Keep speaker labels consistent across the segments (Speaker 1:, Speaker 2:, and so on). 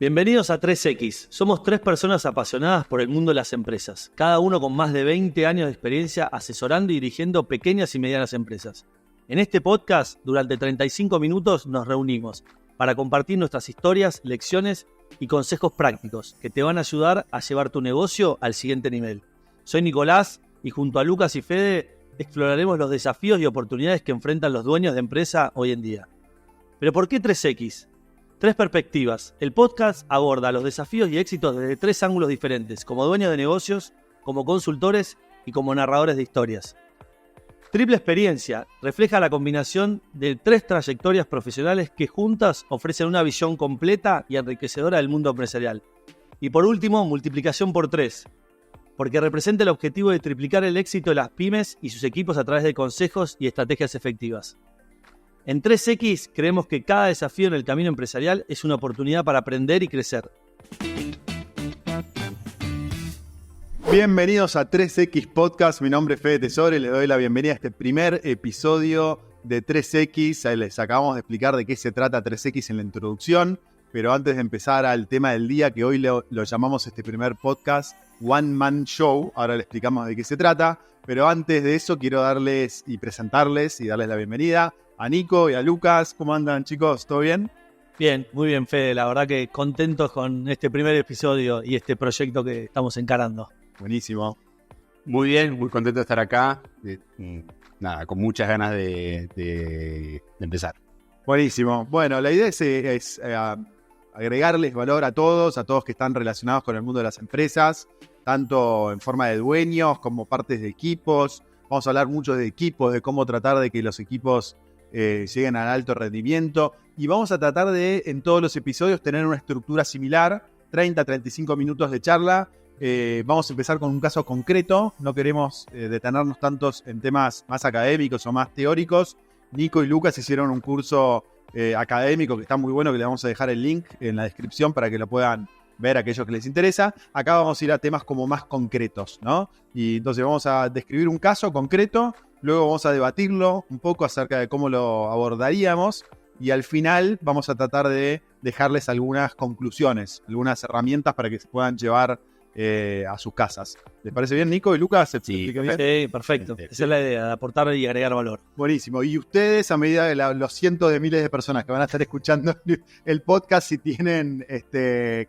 Speaker 1: Bienvenidos a 3X. Somos 3 personas apasionadas por el mundo de las empresas, cada uno con más de 20 años de experiencia asesorando y dirigiendo pequeñas y medianas empresas. En este podcast, durante 35 minutos nos reunimos para compartir nuestras historias, lecciones y consejos prácticos que te van a ayudar a llevar tu negocio al siguiente nivel. Soy Nicolás y junto a Lucas y Fede exploraremos los desafíos y oportunidades que enfrentan los dueños de empresa hoy en día. ¿Pero por qué 3X? 3 perspectivas. El podcast aborda los desafíos y éxitos desde 3 ángulos diferentes, como dueños de negocios, como consultores y como narradores de historias. Triple Experiencia refleja la combinación de 3 trayectorias profesionales que juntas ofrecen una visión completa y enriquecedora del mundo empresarial. Y por último, Multiplicación por 3, porque representa el objetivo de triplicar el éxito de las pymes y sus equipos a través de consejos y estrategias efectivas. En 3X creemos que cada desafío en el camino empresarial es una oportunidad para aprender y crecer.
Speaker 2: Bienvenidos a 3X Podcast, mi nombre es Fede Tesoro y les doy la bienvenida a este primer episodio de 3X. Les acabamos de explicar de qué se trata 3X en la introducción, pero antes de empezar al tema del día, que hoy lo llamamos este primer podcast One Man Show, ahora le explicamos de qué se trata, pero antes de eso quiero darles y presentarles y darles la bienvenida a Nico y a Lucas. ¿Cómo andan, chicos? ¿Todo bien?
Speaker 1: Bien, muy bien, Fede. La verdad que contentos con este primer episodio y este proyecto que estamos encarando.
Speaker 2: Buenísimo.
Speaker 3: Muy bien, muy contento de estar acá. Con muchas ganas de empezar.
Speaker 2: Buenísimo. Bueno, la idea es agregarles valor a todos que están relacionados con el mundo de las empresas, tanto en forma de dueños como partes de equipos. Vamos a hablar mucho de equipos, de cómo tratar de que los equipos lleguen al alto rendimiento. Y vamos a tratar de, en todos los episodios, tener una estructura similar, 30-35 minutos de charla. Vamos a empezar con un caso concreto. No queremos detenernos tantos en temas más académicos o más teóricos. Nico y Lucas hicieron un curso académico que está muy bueno, que le vamos a dejar el link en la descripción para que lo puedan ver a aquellos que les interesa. Acá vamos a ir a temas como más concretos, ¿no? Y entonces vamos a describir un caso concreto, luego vamos a debatirlo un poco acerca de cómo lo abordaríamos y al final vamos a tratar de dejarles algunas conclusiones, algunas herramientas para que se puedan llevar a sus casas. ¿Les parece bien, Nico y Lucas?
Speaker 1: Sí, perfecto. Esa es la idea, de aportar y agregar valor.
Speaker 2: Buenísimo. Y ustedes, a medida de los cientos de miles de personas que van a estar escuchando el podcast, si tienen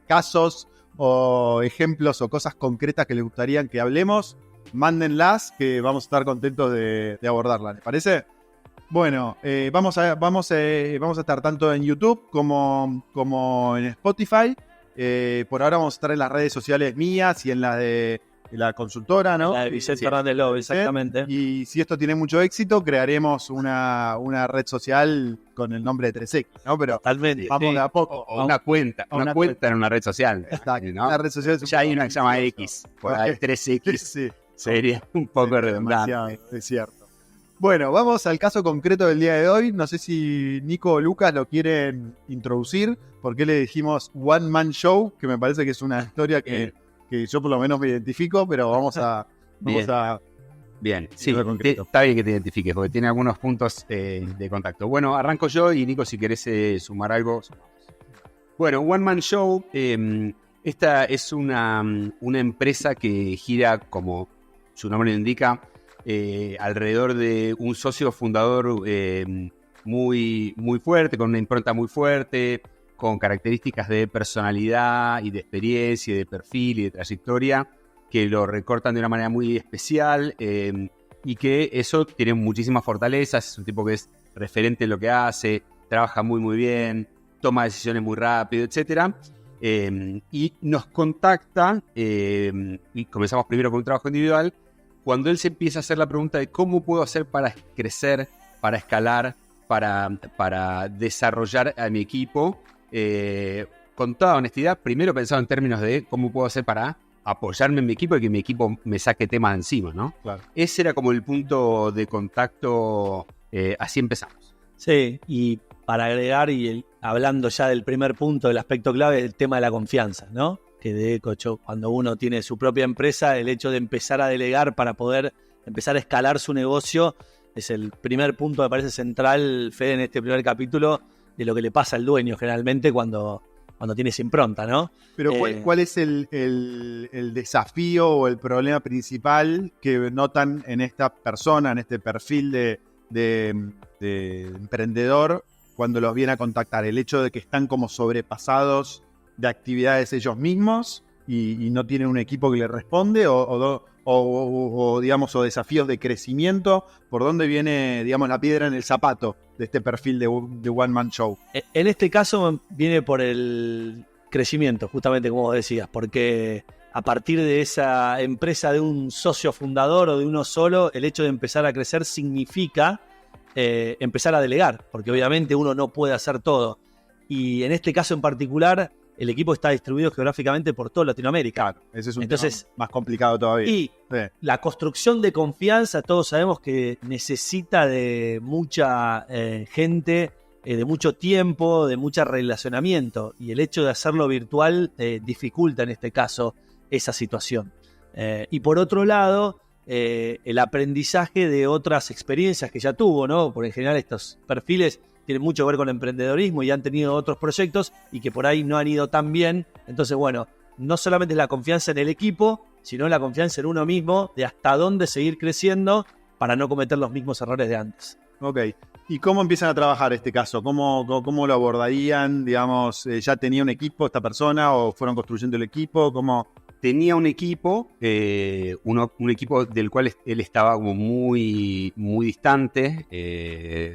Speaker 2: casos o ejemplos o cosas concretas que les gustaría que hablemos, mándenlas, que vamos a estar contentos de abordarlas. ¿Les parece? Bueno, vamos a estar tanto en YouTube como en Spotify. Por ahora vamos a estar en las redes sociales mías y en las de la consultora, ¿no?
Speaker 1: La de Vicente Fernández Lobo, exactamente.
Speaker 2: Y si esto tiene mucho éxito, crearemos una red social con el nombre de 3X, ¿no? Pero
Speaker 1: totalmente,
Speaker 2: vamos de a poco.
Speaker 3: O una cuenta en una red social.
Speaker 2: Exacto,
Speaker 3: ¿no?
Speaker 2: Una red social
Speaker 3: ya hay una que se llama X, por ahí 3X.
Speaker 2: Sí.
Speaker 3: Sería un poco redundante.
Speaker 2: Es cierto. Bueno, vamos al caso concreto del día de hoy. No sé si Nico o Lucas lo quieren introducir. ¿Por qué le dijimos One Man Show? Que me parece que es una historia que yo por lo menos me identifico, pero vamos a
Speaker 3: Bien, sí, está bien que te identifiques, porque tiene algunos puntos de contacto. Bueno, arranco yo y Nico, si querés sumar algo. Bueno, One Man Show, esta es una empresa que gira, como su nombre lo indica, alrededor de un socio fundador muy, muy fuerte, con una impronta muy fuerte, con características de personalidad y de experiencia y de perfil y de trayectoria que lo recortan de una manera muy especial y que eso tiene muchísimas fortalezas. Es un tipo que es referente en lo que hace, trabaja muy muy bien, toma decisiones muy rápido, etc. Y nos contacta y comenzamos primero con un trabajo individual cuando él se empieza a hacer la pregunta de cómo puedo hacer para crecer, para escalar, para desarrollar a mi equipo. Con toda honestidad, primero pensaba en términos de cómo puedo hacer para apoyarme en mi equipo y que mi equipo me saque temas de encima, ¿no?
Speaker 2: Claro.
Speaker 3: Ese era como el punto de contacto, así empezamos.
Speaker 1: Sí, y para agregar, hablando ya del primer punto, del aspecto clave, el tema de la confianza, ¿no? Que de hecho, cuando uno tiene su propia empresa, el hecho de empezar a delegar para poder empezar a escalar su negocio es el primer punto, me parece central, Fede, en este primer capítulo, de lo que le pasa al dueño generalmente cuando cuando tiene esa impronta, ¿no?
Speaker 2: Pero ¿cuál es el desafío o el problema principal que notan en esta persona, en este perfil de emprendedor, cuando los viene a contactar? ¿El hecho de que están como sobrepasados de actividades ellos mismos y no tienen un equipo que les responde? ¿O digamos, o desafíos de crecimiento? ¿Por dónde viene, digamos, la piedra en el zapato de este perfil de One Man Show?
Speaker 1: En este caso viene por el crecimiento, justamente como vos decías, porque a partir de esa empresa de un socio fundador o de uno solo, el hecho de empezar a crecer significa empezar a delegar, porque obviamente uno no puede hacer todo. Y en este caso en particular, el equipo está distribuido geográficamente por toda Latinoamérica.
Speaker 2: Claro, ese es un tema más complicado todavía.
Speaker 1: Y la construcción de confianza, todos sabemos que necesita de mucha gente, de mucho tiempo, de mucho relacionamiento. Y el hecho de hacerlo virtual dificulta en este caso esa situación. Y por otro lado, el aprendizaje de otras experiencias que ya tuvo, ¿no? Por en general estos perfiles tienen mucho que ver con el emprendedorismo y han tenido otros proyectos y que por ahí no han ido tan bien. Entonces, bueno, no solamente es la confianza en el equipo, sino la confianza en uno mismo de hasta dónde seguir creciendo para no cometer los mismos errores de antes.
Speaker 2: Ok. ¿Y cómo empiezan a trabajar este caso? ¿Cómo lo abordarían? Digamos, ¿ya tenía un equipo esta persona o fueron construyendo el equipo? ¿Cómo?
Speaker 3: Tenía un equipo, un equipo del cual él estaba como muy, muy distante.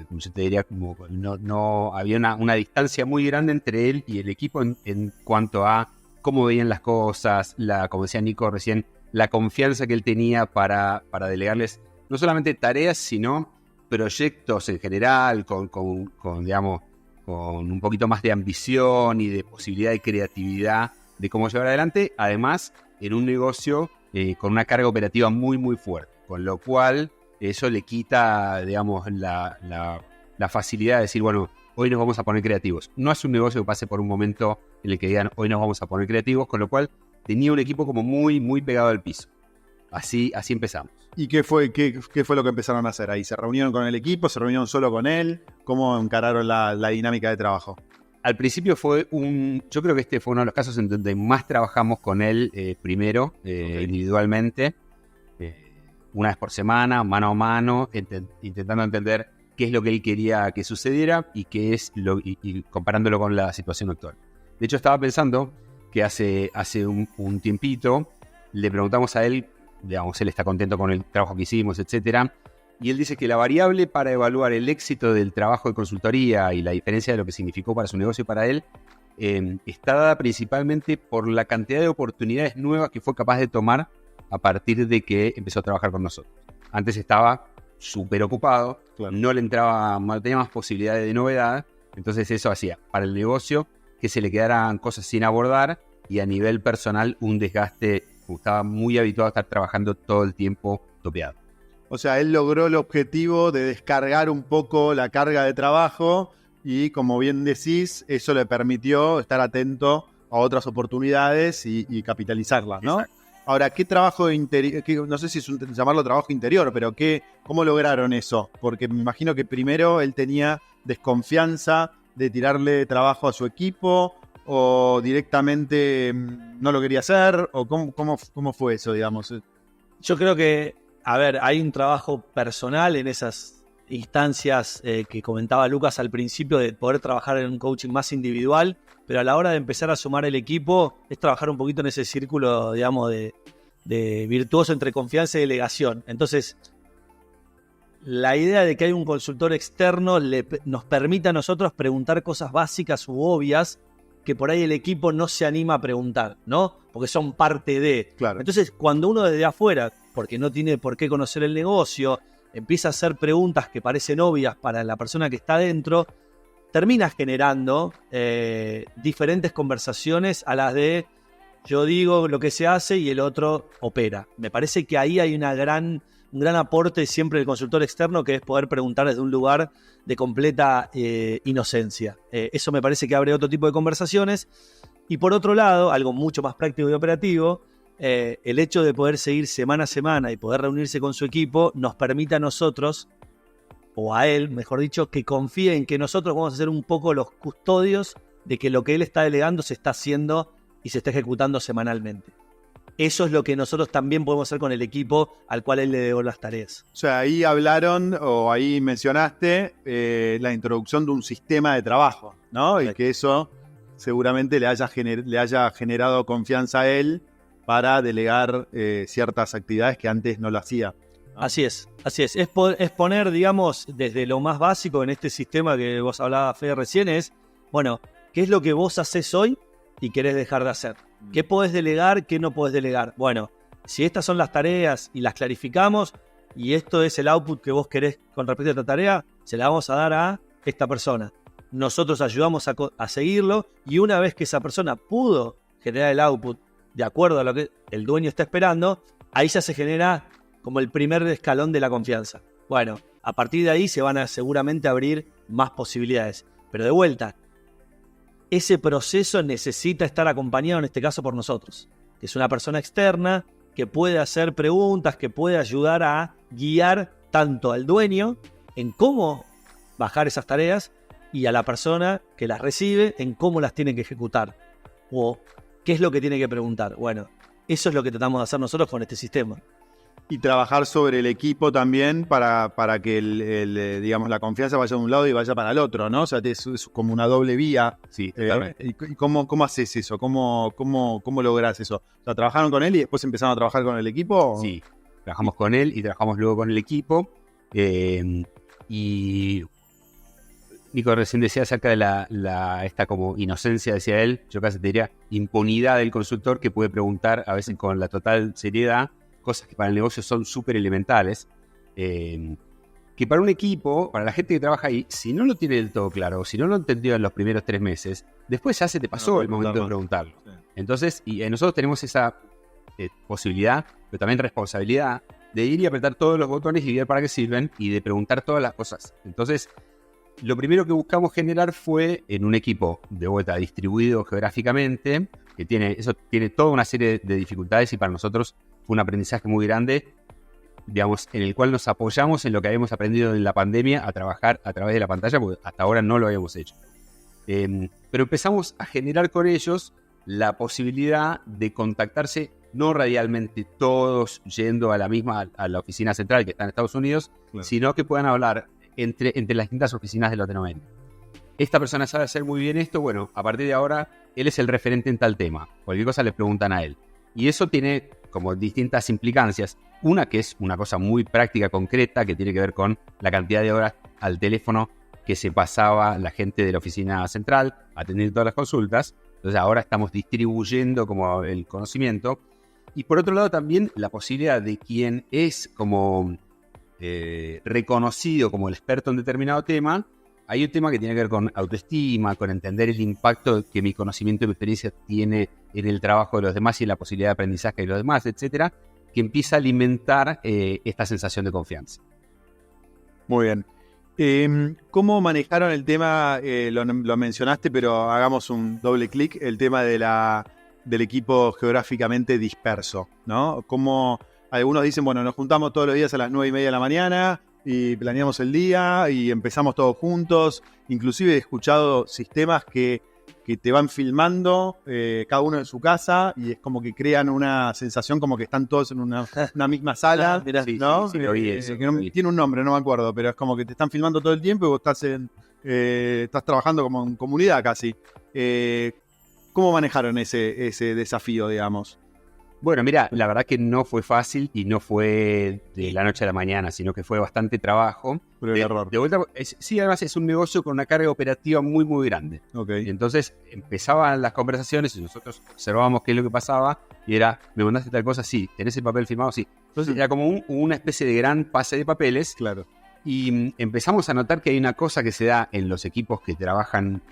Speaker 3: Yo te diría como no había una distancia muy grande entre él y el equipo en cuanto a cómo veían las cosas, como decía Nico recién, la confianza que él tenía para delegarles no solamente tareas, sino proyectos en general, con digamos, con un poquito más de ambición y de posibilidad de creatividad de cómo llevar adelante, además en un negocio con una carga operativa muy muy fuerte, con lo cual eso le quita, digamos, la facilidad de decir, bueno, hoy nos vamos a poner creativos. No es un negocio que pase por un momento en el que digan, hoy nos vamos a poner creativos, con lo cual tenía un equipo como muy muy pegado al piso. Así empezamos.
Speaker 2: ¿Y qué fue lo que empezaron a hacer ahí? ¿Se reunieron con el equipo? ¿Se reunieron solo con él? ¿Cómo encararon la dinámica de trabajo?
Speaker 3: Al principio yo creo que este fue uno de los casos en donde más trabajamos con él primero, individualmente, una vez por semana, mano a mano, intentando entender qué es lo que él quería que sucediera y qué es y comparándolo con la situación actual. De hecho, estaba pensando que hace un tiempito le preguntamos a él, digamos, él está contento con el trabajo que hicimos, etcétera. Y él dice que la variable para evaluar el éxito del trabajo de consultoría y la diferencia de lo que significó para su negocio y para él está dada principalmente por la cantidad de oportunidades nuevas que fue capaz de tomar a partir de que empezó a trabajar con nosotros. Antes estaba súper ocupado, claro, no tenía más posibilidades de novedad, entonces eso hacía para el negocio que se le quedaran cosas sin abordar y a nivel personal un desgaste, estaba muy habituado a estar trabajando todo el tiempo topeado.
Speaker 2: O sea, él logró el objetivo de descargar un poco la carga de trabajo y, como bien decís, eso le permitió estar atento a otras oportunidades y capitalizarlas, ¿no? Exacto. Ahora, ¿qué trabajo interior? No sé si es llamarlo trabajo interior, pero ¿cómo lograron eso? Porque me imagino que primero él tenía desconfianza de tirarle trabajo a su equipo o directamente no lo quería hacer, o ¿cómo fue eso, digamos?
Speaker 1: Yo creo que hay un trabajo personal en esas instancias que comentaba Lucas al principio de poder trabajar en un coaching más individual, pero a la hora de empezar a sumar el equipo es trabajar un poquito en ese círculo, digamos, de virtuoso entre confianza y delegación. Entonces, la idea de que hay un consultor externo nos permite a nosotros preguntar cosas básicas u obvias que por ahí el equipo no se anima a preguntar, ¿no? Porque son parte de.
Speaker 2: Claro.
Speaker 1: Entonces, cuando uno desde afuera, porque no tiene por qué conocer el negocio, empieza a hacer preguntas que parecen obvias para la persona que está adentro, termina generando diferentes conversaciones a las de yo digo lo que se hace y el otro opera. Me parece que ahí hay un gran aporte siempre del consultor externo, que es poder preguntar desde un lugar de completa inocencia. Eso me parece que abre otro tipo de conversaciones. Y por otro lado, algo mucho más práctico y operativo, el hecho de poder seguir semana a semana y poder reunirse con su equipo nos permite a nosotros, o a él, mejor dicho, que confíe en que nosotros vamos a ser un poco los custodios de que lo que él está delegando se está haciendo y se está ejecutando semanalmente. Eso es lo que nosotros también podemos hacer con el equipo al cual él le delegó las tareas.
Speaker 2: O sea, ahí hablaron o ahí mencionaste la introducción de un sistema de trabajo, ¿no?
Speaker 1: Exacto.
Speaker 2: Y que eso seguramente le haya generado confianza a él para delegar ciertas actividades que antes no lo hacía, ¿no?
Speaker 1: Así es. Es poner, digamos, desde lo más básico en este sistema que vos hablabas, Fede, recién, es, bueno, ¿qué es lo que vos haces hoy y querés dejar de hacer? ¿Qué podés delegar? ¿Qué no podés delegar? Bueno, si estas son las tareas y las clarificamos y esto es el output que vos querés con respecto a esta tarea, se la vamos a dar a esta persona. Nosotros ayudamos a seguirlo y una vez que esa persona pudo generar el output de acuerdo a lo que el dueño está esperando, ahí ya se genera como el primer escalón de la confianza. Bueno, a partir de ahí se van a seguramente abrir más posibilidades. Pero de vuelta, ese proceso necesita estar acompañado en este caso por nosotros, que es una persona externa que puede hacer preguntas, que puede ayudar a guiar tanto al dueño en cómo bajar esas tareas y a la persona que las recibe en cómo las tiene que ejecutar o qué es lo que tiene que preguntar. Bueno, eso es lo que tratamos de hacer nosotros con este sistema.
Speaker 2: Y trabajar sobre el equipo también para que digamos, la confianza vaya de un lado y vaya para el otro, ¿no? O sea, es como una doble vía.
Speaker 3: Sí,
Speaker 2: ¿Y cómo haces eso? ¿Cómo lográs eso? O sea, ¿trabajaron con él y después empezaron a trabajar con el equipo?
Speaker 3: Sí, trabajamos con él y trabajamos luego con el equipo. Y Nico recién decía acerca de esta como inocencia, decía él, yo casi te diría impunidad del consultor que puede preguntar a veces con la total seriedad cosas que para el negocio son súper elementales, que para un equipo, para la gente que trabaja ahí, si no lo tiene del todo claro, o si no lo entendió en los primeros 3 meses, después ya se te pasó el momento de preguntarlo.
Speaker 2: Sí.
Speaker 3: Entonces, nosotros tenemos esa posibilidad, pero también responsabilidad, de ir y apretar todos los botones y ver para qué sirven, y de preguntar todas las cosas. Entonces, lo primero que buscamos generar fue en un equipo de vuelta distribuido geográficamente, que eso tiene toda una serie de dificultades y para nosotros fue un aprendizaje muy grande, digamos, en el cual nos apoyamos en lo que habíamos aprendido en la pandemia a trabajar a través de la pantalla, porque hasta ahora no lo habíamos hecho. Pero empezamos a generar con ellos la posibilidad de contactarse, no radialmente todos yendo a la oficina central que está en Estados Unidos,
Speaker 2: claro,
Speaker 3: sino que puedan hablar entre las distintas oficinas de Latinoamérica. Esta persona sabe hacer muy bien esto, bueno, a partir de ahora él es el referente en tal tema, cualquier cosa le preguntan a él. Y eso tiene como distintas implicancias. Una que es una cosa muy práctica, concreta, que tiene que ver con la cantidad de horas al teléfono que se pasaba la gente de la oficina central atendiendo todas las consultas. Entonces ahora estamos distribuyendo como el conocimiento. Y por otro lado también la posibilidad de quien es como reconocido como el experto en determinado tema. Hay un tema que tiene que ver con autoestima, con entender el impacto que mi conocimiento y mi experiencia tiene en el trabajo de los demás y en la posibilidad de aprendizaje de los demás, etcétera, que empieza a alimentar esta sensación de confianza.
Speaker 2: Muy bien. ¿Cómo manejaron el tema? Lo mencionaste, pero hagamos un doble clic, el tema del equipo geográficamente disperso, ¿no? Como algunos dicen, bueno, nos juntamos todos los días a las 9:30 de la mañana y planeamos el día y empezamos todos juntos. Inclusive he escuchado sistemas que te van filmando cada uno en su casa y es como que crean una sensación como que están todos en una misma sala,
Speaker 1: Mirá,
Speaker 2: ¿no?
Speaker 3: Sí, lo vi eso,
Speaker 2: Que no, tiene un nombre, no me acuerdo, pero es como que te están filmando todo el tiempo y vos estás trabajando como en comunidad casi. ¿Cómo manejaron ese desafío, digamos?
Speaker 3: Bueno, mira, la verdad que no fue fácil y no fue de la noche a la mañana, sino que fue bastante trabajo.
Speaker 2: Pero el error.
Speaker 3: De vuelta, sí, además es un negocio con una carga operativa muy, muy grande.
Speaker 2: Okay.
Speaker 3: Y entonces empezaban las conversaciones y nosotros observábamos qué es lo que pasaba y era, ¿me mandaste tal cosa? Sí. ¿Tenés el papel firmado? Sí. Entonces era como una especie de gran pase de papeles.
Speaker 2: Claro.
Speaker 3: Y empezamos a notar que hay una cosa que se da en los equipos que trabajan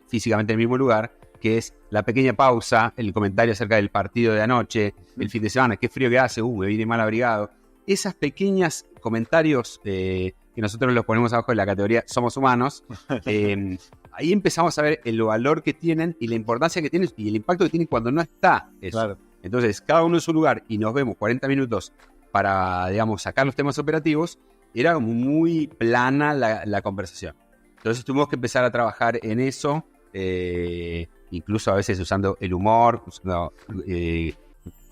Speaker 3: físicamente en el mismo lugar, que es la pequeña pausa, el comentario acerca del partido de anoche, el fin de semana, qué frío que hace, me vine mal abrigado. Esas pequeños comentarios que nosotros los ponemos abajo de la categoría Somos Humanos, ahí empezamos a ver el valor que tienen y la importancia que tienen y el impacto que tienen cuando no está eso. Claro. Entonces, cada uno en su lugar y nos vemos 40 minutos para, digamos, sacar los temas operativos, era muy plana la conversación. Entonces tuvimos que empezar a trabajar en eso. incluso a veces usando el humor,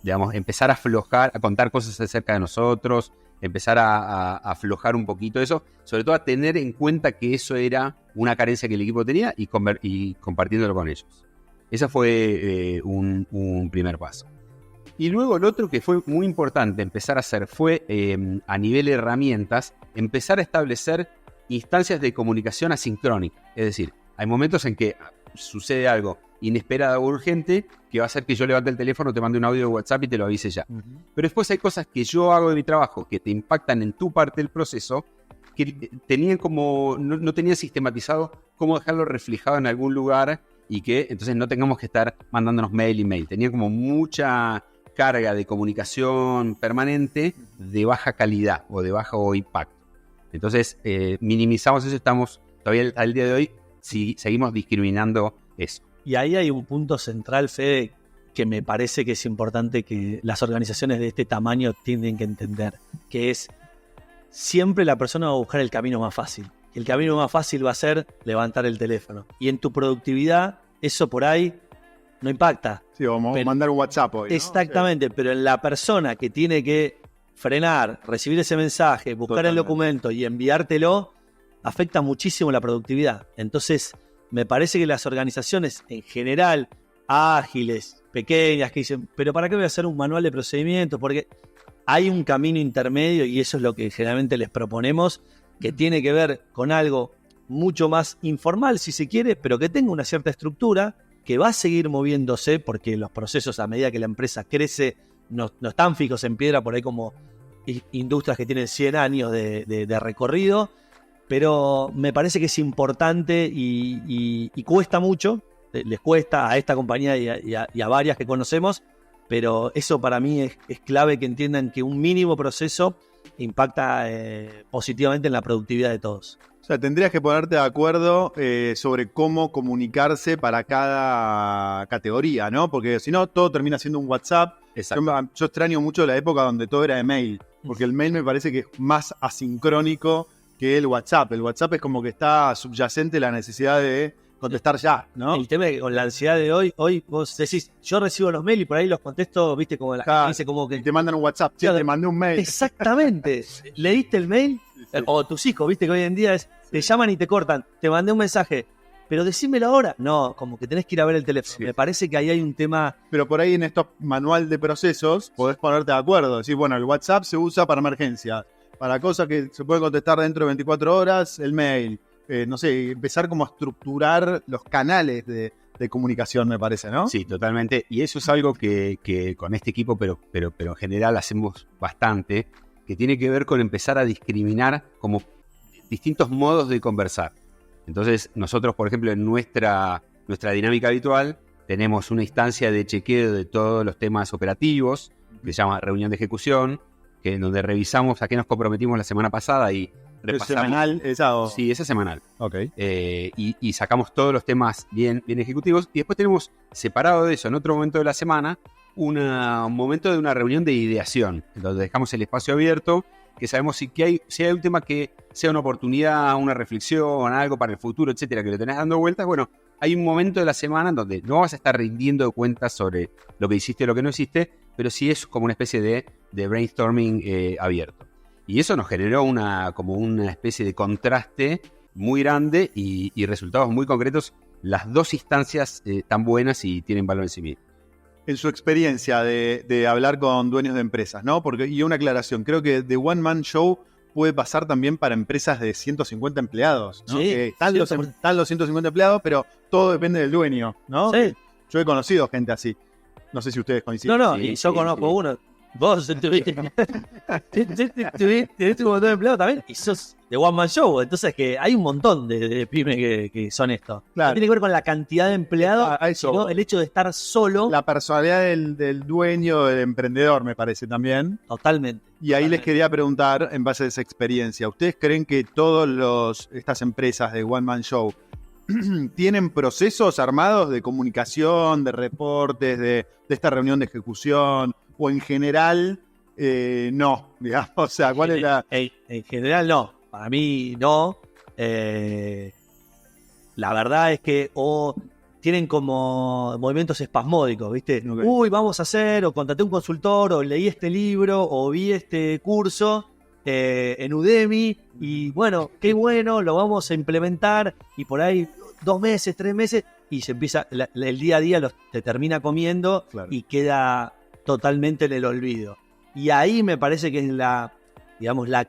Speaker 3: digamos, empezar a aflojar, a contar cosas acerca de nosotros, empezar a aflojar un poquito eso, sobre todo a tener en cuenta que eso era una carencia que el equipo tenía y compartiéndolo con ellos. Ese fue un primer paso. Y luego el otro que fue muy importante empezar a hacer fue, a nivel de herramientas, empezar a establecer instancias de comunicación asincrónica. Es decir, hay momentos en que sucede algo inesperado o urgente que va a hacer que yo levante el teléfono, te mande un audio de WhatsApp y te lo avise ya. Pero después hay cosas que yo hago de mi trabajo que te impactan en tu parte del proceso que tenían como no tenían sistematizado cómo dejarlo reflejado en algún lugar y que entonces no tengamos que estar mandándonos mail y mail. Tenía como mucha carga de comunicación permanente de baja calidad o de bajo impacto. Entonces minimizamos eso, estamos todavía al día de hoy seguimos discriminando eso.
Speaker 1: Y ahí hay un punto central, Fede, que me parece que es importante que las organizaciones de este tamaño tienen que entender, que es siempre la persona va a buscar el camino más fácil. El camino más fácil va a ser levantar el teléfono. Y en tu productividad, eso por ahí no impacta.
Speaker 2: Sí, vamos a mandar un WhatsApp hoy, ¿no?
Speaker 1: Exactamente, sí. Pero en la persona que tiene que frenar, recibir ese mensaje, buscar el documento y enviártelo, afecta muchísimo la productividad. Entonces, me parece que las organizaciones en general, ágiles, pequeñas, que dicen, pero ¿para qué voy a hacer un manual de procedimientos? Porque hay un camino intermedio y eso es lo que generalmente les proponemos, que tiene que ver con algo mucho más informal, si se quiere, pero que tenga una cierta estructura, que va a seguir moviéndose, porque los procesos a medida que la empresa crece no están fijos en piedra, por ahí como industrias que tienen 100 años de recorrido. Pero me parece que es importante y cuesta mucho, les cuesta a esta compañía y a varias que conocemos, pero eso para mí es clave, que entiendan que un mínimo proceso impacta positivamente en la productividad de todos.
Speaker 2: O sea, tendrías que ponerte de acuerdo sobre cómo comunicarse para cada categoría, ¿no? Porque si no, todo termina siendo un WhatsApp. Yo extraño mucho la época donde todo era de mail, porque el mail me parece que es más asincrónico que el WhatsApp. El WhatsApp es como que está subyacente la necesidad de contestar ya, ¿no?
Speaker 1: El tema es que con la ansiedad de hoy vos decís, yo recibo los mails y por ahí los contesto, viste, como la gente dice, como que
Speaker 2: te mandan un WhatsApp, sí, te mandé un mail.
Speaker 1: Exactamente. ¿Leíste el mail? Sí. O tus hijos, viste que hoy en día te llaman y te cortan, te mandé un mensaje, pero decímelo ahora. No, como que tenés que ir a ver el teléfono. Sí. Me parece que ahí hay un tema.
Speaker 2: Pero por ahí en estos manual de procesos podés ponerte de acuerdo, decir, bueno, el WhatsApp se usa para emergencia. Para cosas que se pueden contestar dentro de 24 horas, el mail. No sé, empezar como a estructurar los canales de comunicación, me parece, ¿no?
Speaker 3: Sí, totalmente. Y eso es algo que con este equipo, pero en general hacemos bastante, que tiene que ver con empezar a discriminar como distintos modos de conversar. Entonces, nosotros, por ejemplo, en nuestra dinámica habitual, tenemos una instancia de chequeo de todos los temas operativos, que se llama reunión de ejecución, que en donde revisamos a qué nos comprometimos la semana pasada y repasamos.
Speaker 2: ¿Es semanal esa o...?
Speaker 3: Sí, esa es semanal.
Speaker 2: Ok.
Speaker 3: Y sacamos todos los temas bien ejecutivos. Y después tenemos separado de eso, en otro momento de la semana, un momento de una reunión de ideación, donde dejamos el espacio abierto, que sabemos si hay un tema que sea una oportunidad, una reflexión, algo para el futuro, etcétera, que le tenés dando vueltas. Bueno, hay un momento de la semana en donde no vas a estar rindiendo cuentas sobre lo que hiciste o lo que no hiciste, pero sí es como una especie de brainstorming abierto. Y eso nos generó como una especie de contraste muy grande y resultados muy concretos. Las dos instancias tan buenas y tienen valor en sí mismas.
Speaker 2: En su experiencia de hablar con dueños de empresas, ¿no? Y una aclaración, creo que The One Man Show puede pasar también para empresas de 150 empleados, ¿no?
Speaker 1: Sí,
Speaker 2: están los 150 empleados, pero todo depende del dueño, ¿no?
Speaker 1: Sí.
Speaker 2: Yo he conocido gente así. No sé si ustedes coinciden.
Speaker 1: No, y yo conozco uno. Vos tuviste un montón de empleados también y sos de One Man Show. Entonces que hay un montón de pymes que son esto.
Speaker 2: Claro.
Speaker 1: No tiene que ver con la cantidad de empleados,
Speaker 2: eso,
Speaker 1: sino el hecho de estar solo.
Speaker 2: La personalidad del dueño, del emprendedor, me parece también.
Speaker 1: Totalmente.
Speaker 2: Y ahí les quería preguntar, en base a esa experiencia, ¿ustedes creen que todas estas empresas de One Man Show tienen procesos armados de comunicación, de reportes, de esta reunión de ejecución? ¿O en general no? Digamos, o sea, ¿cuál es la...?
Speaker 1: En general no. Para mí no. La verdad es que tienen como movimientos espasmódicos, ¿viste?
Speaker 2: Okay.
Speaker 1: Uy, vamos a hacer, o contraté un consultor, o leí este libro, o vi este curso en Udemy, y bueno, qué bueno, lo vamos a implementar, y por ahí 2 meses, 3 meses, y se empieza, el día a día te termina comiendo,
Speaker 2: Claro.
Speaker 1: y queda totalmente en el olvido. Y ahí me parece que es la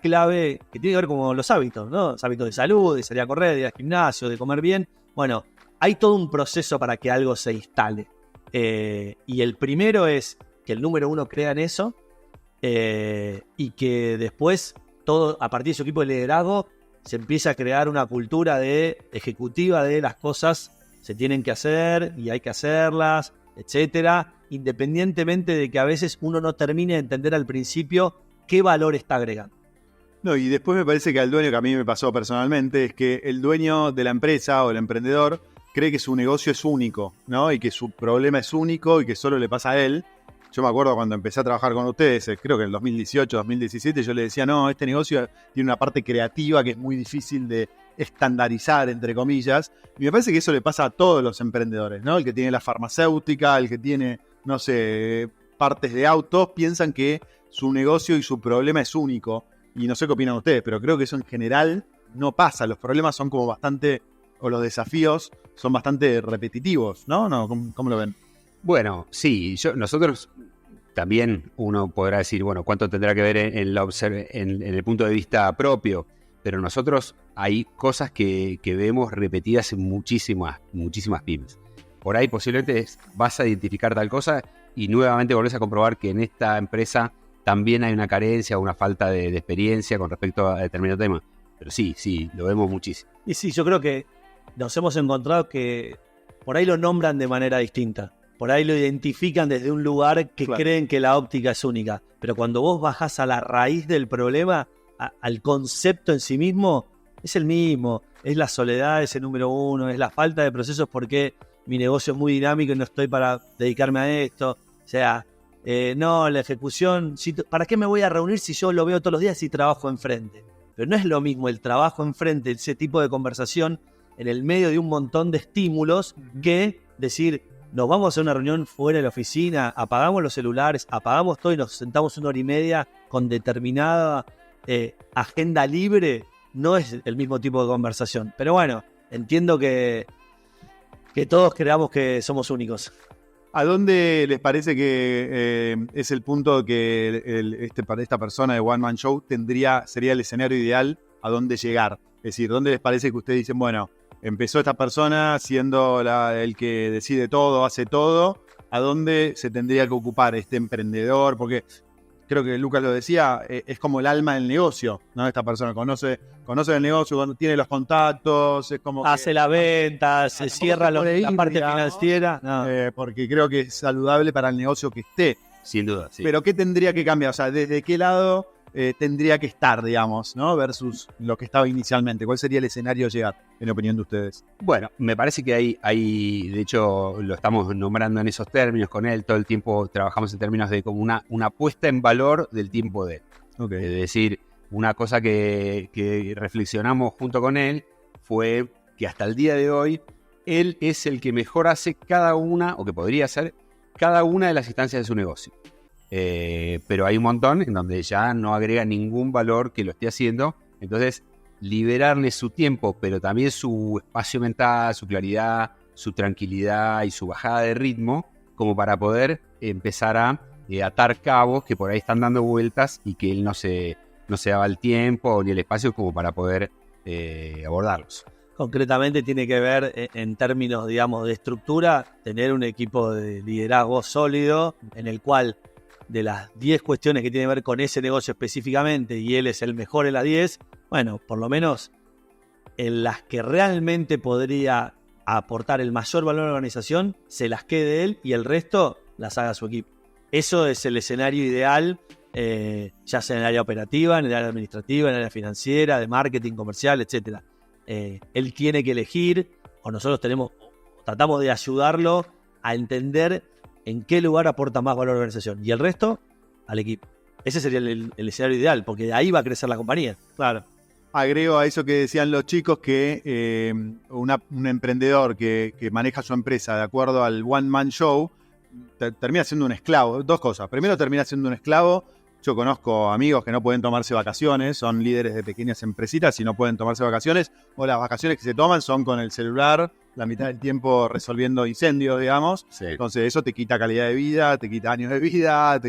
Speaker 1: clave que tiene que ver con los hábitos, ¿no? Los hábitos de salud, de salir a correr, de ir al gimnasio, de comer bien. Bueno, hay todo un proceso para que algo se instale. Y el primero es que el número 1 crea en eso, y que después, todo a partir de su equipo de liderazgo, se empieza a crear una cultura ejecutiva de las cosas se tienen que hacer y hay que hacerlas, etcétera, independientemente de que a veces uno no termine de entender al principio qué valor está agregando.
Speaker 2: No, y después me parece que al dueño, que a mí me pasó personalmente, es que el dueño de la empresa o el emprendedor cree que su negocio es único, ¿no? Y que su problema es único y que solo le pasa a él. Yo me acuerdo cuando empecé a trabajar con ustedes, creo que en el 2018, 2017, yo le decía, no, este negocio tiene una parte creativa que es muy difícil de estandarizar, entre comillas. Y me parece que eso le pasa a todos los emprendedores, ¿no? El que tiene la farmacéutica, el que tiene, no sé, partes de autos, piensan que su negocio y su problema es único. Y no sé qué opinan ustedes, pero creo que eso en general no pasa. Los problemas son como bastante, o los desafíos son bastante repetitivos, ¿no? ¿Cómo lo ven?
Speaker 3: Bueno, sí, nosotros también uno podrá decir, bueno, cuánto tendrá que ver en el punto de vista propio, pero nosotros hay cosas que vemos repetidas en muchísimas pymes. Por ahí posiblemente vas a identificar tal cosa y nuevamente volvés a comprobar que en esta empresa también hay una carencia o una falta de experiencia con respecto a determinado tema. Pero sí, lo vemos muchísimo.
Speaker 1: Y sí, yo creo que nos hemos encontrado que por ahí lo nombran de manera distinta. Por ahí lo identifican desde un lugar que creen que la óptica es única. Pero cuando vos bajás a la raíz del problema, al concepto en sí mismo, es el mismo. Es la soledad, es el número 1, es la falta de procesos porque mi negocio es muy dinámico y no estoy para dedicarme a esto. O sea, no, la ejecución, ¿para qué me voy a reunir si yo lo veo todos los días y trabajo enfrente? Pero no es lo mismo el trabajo enfrente, ese tipo de conversación en el medio de un montón de estímulos, que decir, nos vamos a hacer una reunión fuera de la oficina, apagamos los celulares, apagamos todo y nos sentamos 1 hora y media con determinada agenda libre. No es el mismo tipo de conversación. Pero bueno, entiendo que todos creamos que somos únicos.
Speaker 2: ¿A dónde les parece que es el punto que esta persona de One Man Show sería el escenario ideal a dónde llegar? Es decir, ¿dónde les parece que ustedes dicen, bueno, empezó esta persona siendo el que decide todo, hace todo, ¿a dónde se tendría que ocupar este emprendedor? Porque creo que Lucas lo decía, es como el alma del negocio, ¿no? Esta persona conoce el negocio, tiene los contactos, es como
Speaker 1: hace la venta, se cierra la parte financiera. No.
Speaker 2: Porque creo que es saludable para el negocio que esté.
Speaker 3: Sin duda, sí.
Speaker 2: Pero ¿qué tendría que cambiar? O sea, ¿desde qué lado tendría que estar, digamos, ¿no? Versus lo que estaba inicialmente? ¿Cuál sería el escenario a llegar, en opinión de ustedes?
Speaker 3: Bueno, me parece que hay, de hecho, lo estamos nombrando en esos términos con él, todo el tiempo trabajamos en términos de como una puesta en valor del tiempo de él.
Speaker 2: Okay.
Speaker 3: Es decir, una cosa que reflexionamos junto con él fue que hasta el día de hoy, él es el que mejor hace cada una, o que podría hacer, cada una de las instancias de su negocio. Pero hay un montón en donde ya no agrega ningún valor que lo esté haciendo. Entonces, liberarle su tiempo, pero también su espacio mental, su claridad, su tranquilidad y su bajada de ritmo, como para poder empezar a atar cabos que por ahí están dando vueltas y que él no se daba el tiempo ni el espacio como para poder abordarlos.
Speaker 1: Concretamente tiene que ver en términos, digamos, de estructura, tener un equipo de liderazgo sólido en el cual de las 10 cuestiones que tienen que ver con ese negocio específicamente, y él es el mejor en las 10, bueno, por lo menos en las que realmente podría aportar el mayor valor a la organización, se las quede él y el resto las haga su equipo. Eso es el escenario ideal, ya sea en el área operativa, en el área administrativa, en el área financiera, de marketing, comercial, etc. Él tiene que elegir, o nosotros tratamos de ayudarlo a entender en qué lugar aporta más valor a la organización, y el resto al equipo. Ese sería el escenario ideal, porque de ahí va a crecer la compañía.
Speaker 2: Claro. agrego a eso que decían los chicos que un emprendedor que maneja su empresa de acuerdo al one man show termina siendo un esclavo. Dos cosas. Primero, termina siendo un esclavo. Yo conozco amigos que no pueden tomarse vacaciones, son líderes de pequeñas empresitas y no pueden tomarse vacaciones, o las vacaciones que se toman son con el celular, la mitad del tiempo resolviendo incendios, digamos.
Speaker 3: Sí.
Speaker 2: Entonces eso te quita calidad de vida, te quita años de vida,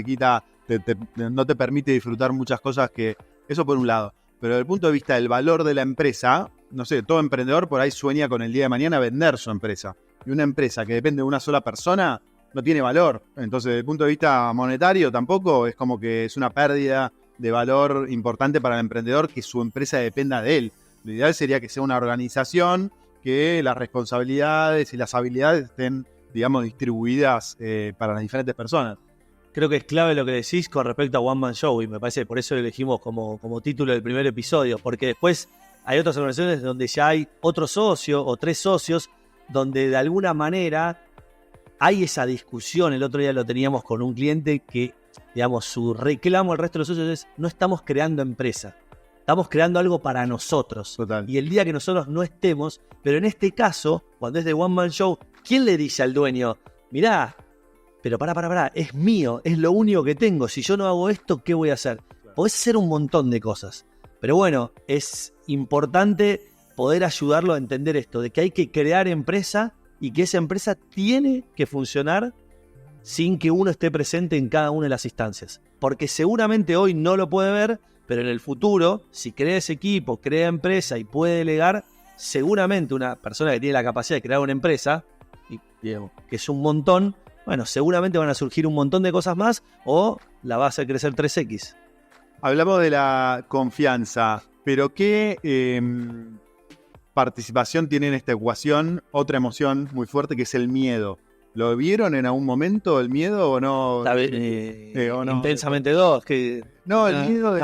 Speaker 2: no te permite disfrutar muchas cosas que... Eso por un lado. Pero desde el punto de vista del valor de la empresa, no sé, todo emprendedor por ahí sueña con el día de mañana vender su empresa. Y una empresa que depende de una sola persona no tiene valor. Entonces, desde el punto de vista monetario tampoco, es como que es una pérdida de valor importante para el emprendedor que su empresa dependa de él. Lo ideal sería que sea una organización que las responsabilidades y las habilidades estén, digamos, distribuidas para las diferentes personas.
Speaker 1: Creo que es clave lo que decís con respecto a One Man Show, y me parece que por eso lo elegimos como título del primer episodio, porque después hay otras organizaciones donde ya hay otro socio o 3 socios, donde de alguna manera hay esa discusión. El otro día lo teníamos con un cliente que, digamos, su reclamo al resto de los socios es: no estamos creando empresa, estamos creando algo para nosotros.
Speaker 2: Total.
Speaker 1: Y el día que nosotros no estemos, pero en este caso, cuando es de One Man Show, ¿quién le dice al dueño: mirá, pero pará, es mío, es lo único que tengo, si yo no hago esto, ¿qué voy a hacer? Podés hacer un montón de cosas. Pero bueno, es importante poder ayudarlo a entender esto, de que hay que crear empresa y que esa empresa tiene que funcionar sin que uno esté presente en cada una de las instancias. Porque seguramente hoy no lo puede ver, pero en el futuro, si crea ese equipo, crea empresa y puede delegar, seguramente una persona que tiene la capacidad de crear una empresa, y digamos, que es un montón, bueno, seguramente van a surgir un montón de cosas más o la va a hacer crecer 3X.
Speaker 2: Hablamos de la confianza, pero ¿qué participación tiene en esta ecuación otra emoción muy fuerte que es el miedo? ¿Lo vieron en algún momento el miedo o no?
Speaker 1: ¿O no? Intensamente 2.
Speaker 2: No, el miedo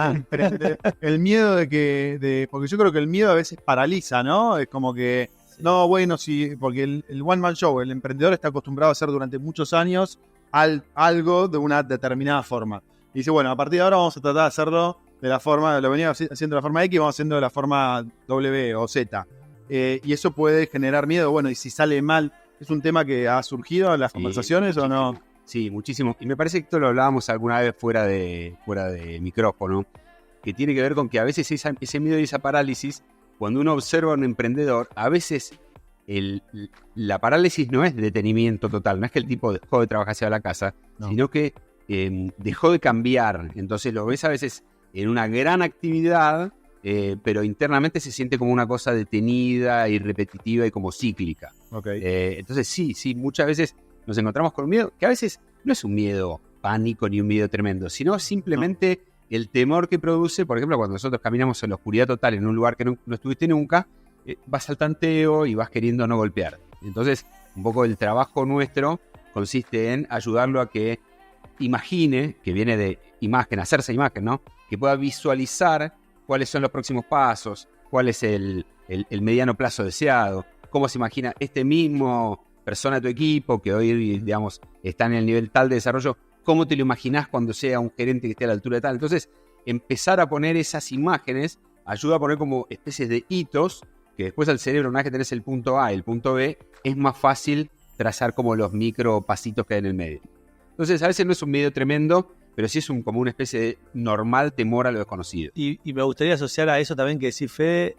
Speaker 2: el miedo de que... porque yo creo que el miedo a veces paraliza, ¿no? Es como que... Sí. No, bueno, sí, porque el one man show, el emprendedor está acostumbrado a hacer durante muchos años algo de una determinada forma. Y dice, bueno, a partir de ahora vamos a tratar de hacerlo de la forma, lo venía haciendo de la forma X, vamos haciendo de la forma W o Z. Y eso puede generar miedo. Bueno, y si sale mal, ¿es un tema que ha surgido en las conversaciones o no?
Speaker 3: Sí, muchísimo. Y me parece que esto lo hablábamos alguna vez fuera de micrófono, que tiene que ver con que a veces ese miedo y esa parálisis, cuando uno observa a un emprendedor, a veces la parálisis no es detenimiento total, no es que el tipo dejó de trabajar hacia la casa, sino que dejó de cambiar. Entonces lo ves a veces en una gran actividad, pero internamente se siente como una cosa detenida y repetitiva y como cíclica.
Speaker 2: Okay.
Speaker 3: Entonces sí, muchas veces nos encontramos con un miedo que a veces no es un miedo pánico ni un miedo tremendo, sino simplemente el temor que produce. Por ejemplo, cuando nosotros caminamos en la oscuridad total en un lugar que no estuviste nunca, vas al tanteo y vas queriendo no golpear. Entonces, un poco el trabajo nuestro consiste en ayudarlo a que imagine, que viene de imagen, hacerse imagen, ¿no? Que pueda visualizar cuáles son los próximos pasos, cuál es el mediano plazo deseado, cómo se imagina este mismo persona de tu equipo que hoy, digamos, está en el nivel tal de desarrollo, cómo te lo imaginás cuando sea un gerente que esté a la altura de tal. Entonces, empezar a poner esas imágenes ayuda a poner como especies de hitos que después al cerebro, una vez que tenés el punto A y el punto B, es más fácil trazar como los micro pasitos que hay en el medio. Entonces, a veces no es un miedo tremendo, pero sí es como una especie de normal temor a lo desconocido.
Speaker 1: Y me gustaría asociar a eso también que decís, Fede,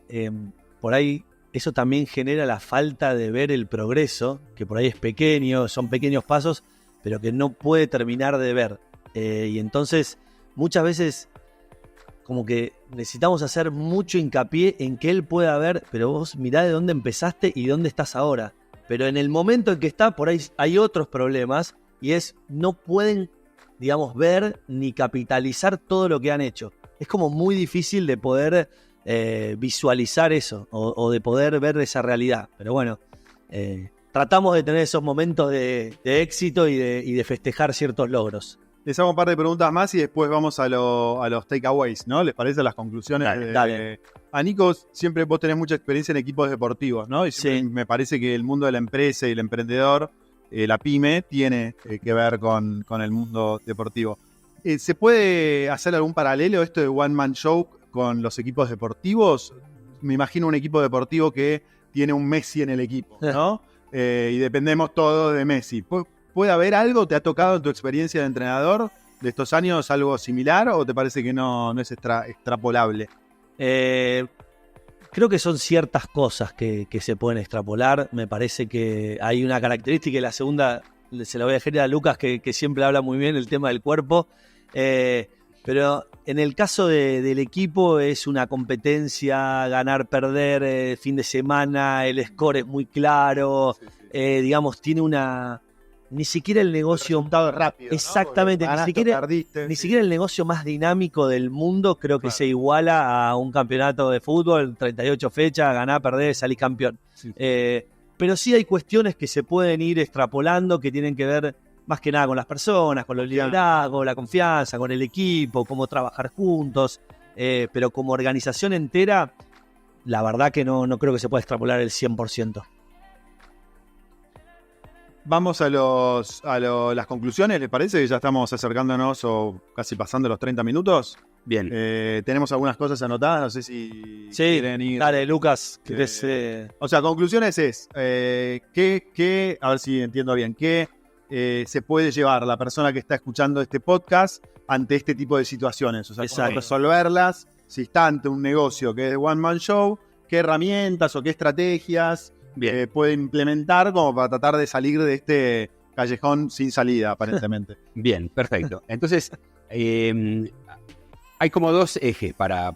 Speaker 1: por ahí eso también genera la falta de ver el progreso, que por ahí es pequeño, son pequeños pasos, pero que no puede terminar de ver. Y entonces, muchas veces, como que necesitamos hacer mucho hincapié en que él pueda ver, pero vos mirá de dónde empezaste y dónde estás ahora. Pero en el momento en que está, por ahí hay otros problemas, y es, no pueden, digamos, ver ni capitalizar todo lo que han hecho. Es como muy difícil de poder visualizar eso o de poder ver esa realidad. Pero bueno, tratamos de tener esos momentos de éxito y de festejar ciertos logros.
Speaker 2: Les hago un par de preguntas más y después vamos a los takeaways, ¿no? ¿Les parece? Las conclusiones.
Speaker 1: Dale.
Speaker 2: A Nico, siempre vos tenés mucha experiencia en equipos deportivos, ¿no? Y
Speaker 1: sí.
Speaker 2: Me parece que el mundo de la empresa y el emprendedor, la pyme, tiene que ver con el mundo deportivo. ¿Se puede hacer algún paralelo esto de One Man Show con los equipos deportivos, me imagino un equipo deportivo que tiene un Messi en el equipo, ¿no? Y dependemos todos de Messi. ¿Puede haber algo? ¿Te ha tocado en tu experiencia de entrenador de estos años algo similar o te parece que no es extrapolable?
Speaker 1: Creo que son ciertas cosas que se pueden extrapolar. Me parece que hay una característica, y la segunda se la voy a dejar a Lucas, que siempre habla muy bien el tema del cuerpo. Pero en el caso del equipo es una competencia, ganar, perder, fin de semana, el score es muy claro. Digamos, tiene una... Ni siquiera el negocio...
Speaker 2: Resultado rápido,
Speaker 1: exactamente,
Speaker 2: ¿no? Ni
Speaker 1: siquiera el negocio más dinámico del mundo creo que se iguala a un campeonato de fútbol, 38 fechas, ganar, perder, salir campeón.
Speaker 2: Sí.
Speaker 1: Pero sí hay cuestiones que se pueden ir extrapolando que tienen que ver más que nada con las personas, con los liderazgos, la confianza, con el equipo, cómo trabajar juntos. Pero como organización entera, la verdad que no creo que se pueda extrapolar el 100%.
Speaker 2: Vamos a las conclusiones, ¿les parece? Que ya estamos acercándonos o casi pasando los 30 minutos.
Speaker 3: Bien.
Speaker 2: Tenemos algunas cosas anotadas, no sé si quieren ir.
Speaker 1: Dale, Lucas.
Speaker 2: O sea, conclusiones es, a ver si entiendo bien, ¿qué se puede llevar la persona que está escuchando este podcast ante este tipo de situaciones? O sea, cómo resolverlas, si está ante un negocio que es de One Man Show, qué herramientas o qué estrategias puede implementar como para tratar de salir de este callejón sin salida, aparentemente.
Speaker 3: Bien, perfecto. Entonces, hay como dos ejes para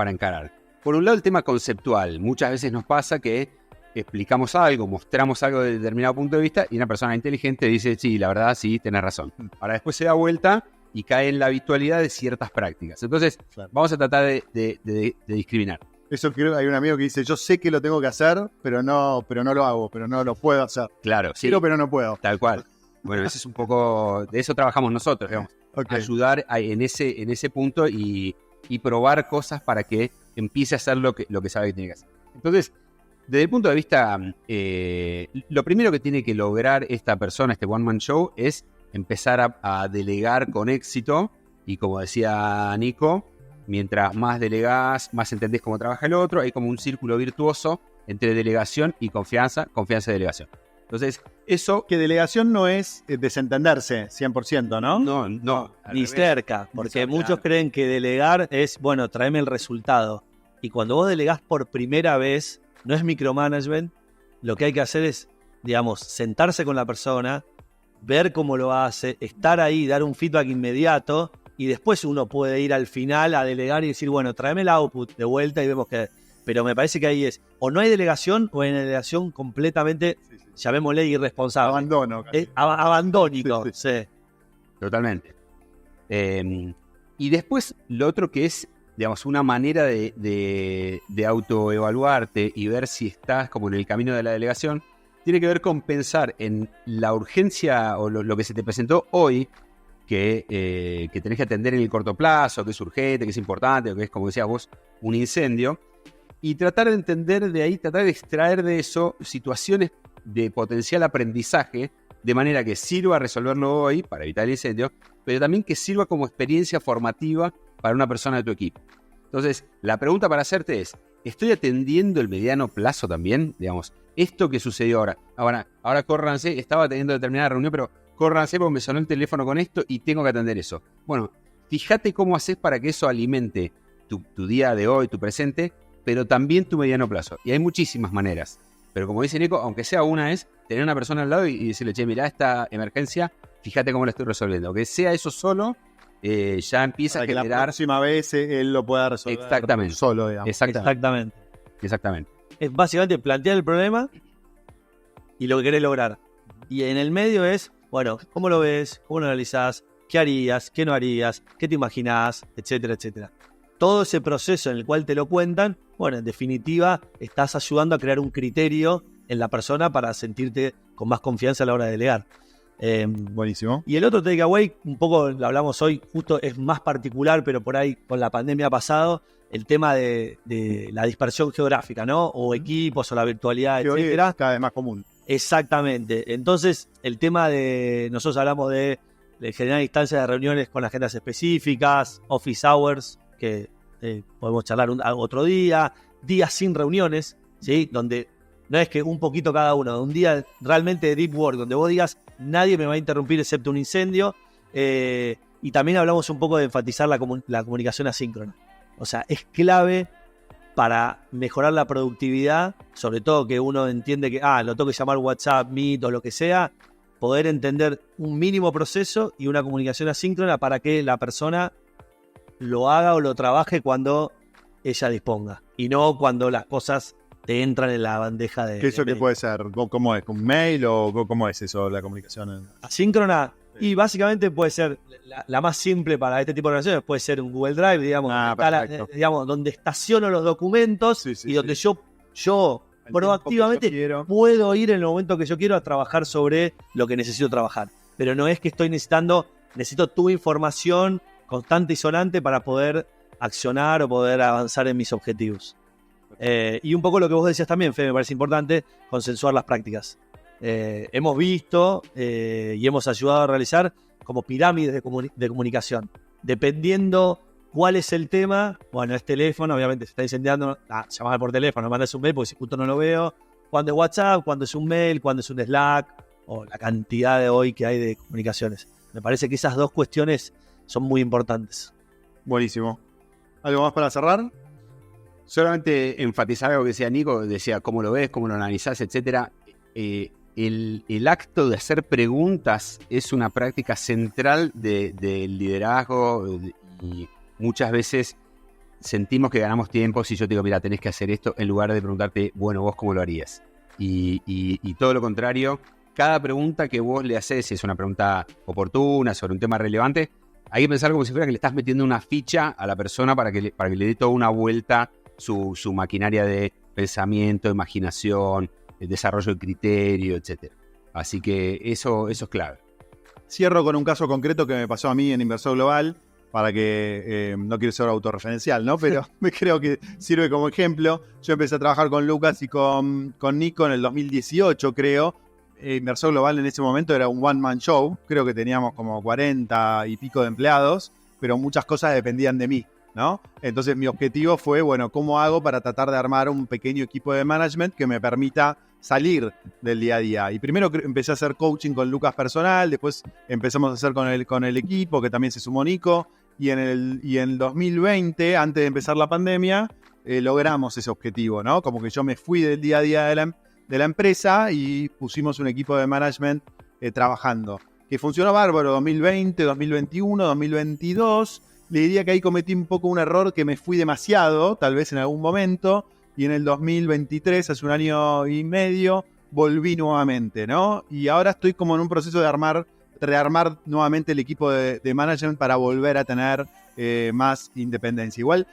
Speaker 3: encarar. Por un lado, el tema conceptual. Muchas veces nos pasa que explicamos algo, mostramos algo de determinado punto de vista y una persona inteligente dice, sí, la verdad, sí, tenés razón. Ahora después se da vuelta y cae en la habitualidad de ciertas prácticas. Entonces, vamos a tratar de discriminar.
Speaker 2: Eso creo, hay un amigo que dice, yo sé que lo tengo que hacer, pero no lo hago, pero no lo puedo hacer.
Speaker 3: Claro, sí.
Speaker 2: Quiero, pero no puedo.
Speaker 3: Tal cual. Bueno, ese es un poco, de eso trabajamos nosotros, digamos.
Speaker 2: Okay.
Speaker 3: Ayudar en ese punto y probar cosas para que empiece a hacer lo que sabe que tiene que hacer. Entonces, desde el punto de vista, lo primero que tiene que lograr esta persona, este One Man Show, es empezar a delegar con éxito. Y como decía Nico, mientras más delegás, más entendés cómo trabaja el otro. Hay como un círculo virtuoso entre delegación y confianza y delegación. Entonces, eso...
Speaker 2: Que delegación no es desentenderse 100%, ¿no?
Speaker 3: No.
Speaker 1: Ni cerca, porque muchos creen que delegar es, bueno, tráeme el resultado. Y cuando vos delegás por primera vez, no es micromanagement, lo que hay que hacer es, digamos, sentarse con la persona, ver cómo lo hace, estar ahí, dar un feedback inmediato, y después uno puede ir al final a delegar y decir, bueno, tráeme el output de vuelta y vemos que... Pero me parece que ahí es, o no hay delegación, o hay una delegación completamente, llamémosle, irresponsable.
Speaker 2: Abandono.
Speaker 1: Abandónico, sí.
Speaker 3: Totalmente. Y después, lo otro que es, digamos, una manera de autoevaluarte y ver si estás como en el camino de la delegación, tiene que ver con pensar en la urgencia o lo que se te presentó hoy, que tenés que atender en el corto plazo, que es urgente, que es importante, o que es, como decías vos, un incendio. Y tratar de entender de ahí, tratar de extraer de eso situaciones de potencial aprendizaje, de manera que sirva a resolverlo hoy para evitar el incendio, pero también que sirva como experiencia formativa para una persona de tu equipo. Entonces, la pregunta para hacerte es, ¿estoy atendiendo el mediano plazo también? Digamos, esto que sucedió ahora córranse, estaba teniendo determinada reunión, pero córranse porque me sonó el teléfono con esto y tengo que atender eso. Bueno, fíjate cómo haces para que eso alimente tu día de hoy, tu presente, pero también tu mediano plazo. Y hay muchísimas maneras. Pero como dice Nico, aunque sea una, es tener una persona al lado y decirle, che, mirá esta emergencia, fíjate cómo la estoy resolviendo. Que sea eso solo, ya empieza a generar...
Speaker 2: Que la próxima vez él lo pueda resolver.
Speaker 3: Exactamente.
Speaker 2: Solo, digamos.
Speaker 1: Exactamente. Es básicamente plantear el problema y lo que querés lograr. Y en el medio es, bueno, ¿cómo lo ves? ¿Cómo lo analizás? ¿Qué harías? ¿Qué no harías? ¿Qué te imaginás? Etcétera, etcétera. Todo ese proceso en el cual te lo cuentan, bueno, en definitiva, estás ayudando a crear un criterio en la persona para sentirte con más confianza a la hora de delegar.
Speaker 2: Buenísimo.
Speaker 1: Y el otro takeaway, un poco lo hablamos hoy, justo es más particular, pero por ahí con la pandemia ha pasado, el tema de la dispersión geográfica, ¿no? O equipos, o la virtualidad, etcétera.
Speaker 2: Es cada vez más común.
Speaker 1: Exactamente. Entonces, el tema de, nosotros hablamos de generar instancias de reuniones con agendas específicas, office hours, que podemos charlar otro día, días sin reuniones, ¿sí? Donde no es que un poquito cada uno, un día realmente de deep work, donde vos digas, nadie me va a interrumpir excepto un incendio. Y también hablamos un poco de enfatizar la comunicación asíncrona. O sea, es clave para mejorar la productividad, sobre todo que uno entiende que, lo tengo que llamar WhatsApp, Meet o lo que sea, poder entender un mínimo proceso y una comunicación asíncrona para que la persona lo haga o lo trabaje cuando ella disponga y no cuando las cosas te entran en la bandeja de...
Speaker 2: ¿Qué eso qué puede ser? ¿Cómo es? ¿Un mail o cómo es eso, la comunicación?
Speaker 1: Asíncrona. Y básicamente puede ser la más simple para este tipo de relaciones, puede ser un Google Drive, digamos, donde estaciono los documentos y donde yo proactivamente puedo ir en el momento que yo quiero a trabajar sobre lo que necesito trabajar. Pero no es que necesito tu información constante y sonante para poder accionar o poder avanzar en mis objetivos. Y un poco lo que vos decías también, Fede, me parece importante, consensuar las prácticas. Hemos visto y hemos ayudado a realizar como pirámides de comunicación. Dependiendo cuál es el tema, bueno, es teléfono, obviamente se está incendiando, llamame por teléfono, mandas un mail porque si justo no lo veo. Cuando es WhatsApp, cuando es un mail, cuando es un Slack, o la cantidad de hoy que hay de comunicaciones. Me parece que esas dos cuestiones son muy importantes.
Speaker 2: Buenísimo. ¿Algo más para cerrar?
Speaker 3: Solamente enfatizar algo que decía Nico, decía cómo lo ves, cómo lo analizás, etcétera. El acto de hacer preguntas es una práctica central del liderazgo y muchas veces sentimos que ganamos tiempo si yo te digo, mira, tenés que hacer esto, en lugar de preguntarte, bueno, vos cómo lo harías. Y todo lo contrario, cada pregunta que vos le haces, si es una pregunta oportuna, sobre un tema relevante, hay que pensar como si fuera que le estás metiendo una ficha a la persona para que le dé toda una vuelta su maquinaria de pensamiento, imaginación, el desarrollo de criterio, etc. Así que eso es clave.
Speaker 2: Cierro con un caso concreto que me pasó a mí en Inversor Global, para que no quiero ser autorreferencial, ¿no? Pero me creo que sirve como ejemplo. Yo empecé a trabajar con Lucas y con Nico en el 2018, creo. Inversor Global en ese momento era un one-man show. Creo que teníamos como 40 y pico de empleados, pero muchas cosas dependían de mí, ¿no? Entonces mi objetivo fue, bueno, ¿cómo hago para tratar de armar un pequeño equipo de management que me permita salir del día a día? Y primero empecé a hacer coaching con Lucas personal, después empezamos a hacer con el equipo, que también se sumó Nico, y en el 2020, antes de empezar la pandemia, logramos ese objetivo, ¿no? Como que yo me fui del día a día de la empresa y pusimos un equipo de management trabajando, que funcionó bárbaro 2020, 2021, 2022. Le diría que ahí cometí un poco un error, que me fui demasiado, tal vez en algún momento, y en el 2023, hace un año y medio, volví nuevamente, ¿no? Y ahora estoy como en un proceso de rearmar nuevamente el equipo de management para volver a tener más independencia. Igual,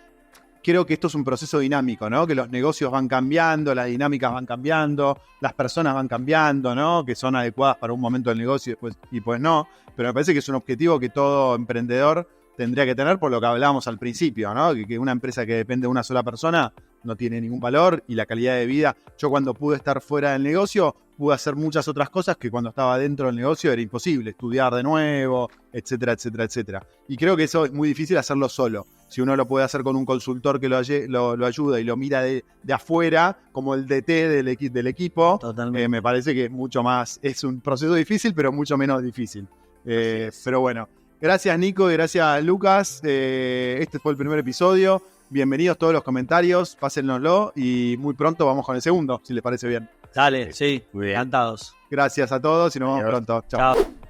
Speaker 2: creo que esto es un proceso dinámico, ¿no? Que los negocios van cambiando, las dinámicas van cambiando, las personas van cambiando, ¿no? Que son adecuadas para un momento del negocio y pues no. Pero me parece que es un objetivo que todo emprendedor tendría que tener, por lo que hablábamos al principio, ¿no? Que una empresa que depende de una sola persona no tiene ningún valor, y la calidad de vida. Yo, cuando pude estar fuera del negocio, pude hacer muchas otras cosas que cuando estaba dentro del negocio era imposible, estudiar de nuevo, etcétera, etcétera, etcétera. Y creo que eso es muy difícil hacerlo solo. Si uno lo puede hacer con un consultor que lo ayuda y lo mira de afuera, como el DT del equipo, me parece que es mucho más, es un proceso difícil, pero mucho menos difícil. Pero bueno, gracias Nico y gracias Lucas. Este fue el primer episodio. Bienvenidos todos los comentarios, pásennoslo y muy pronto vamos con el segundo, si les parece bien.
Speaker 1: Dale, sí, encantados.
Speaker 2: Gracias a todos y nos vemos pronto. Chao.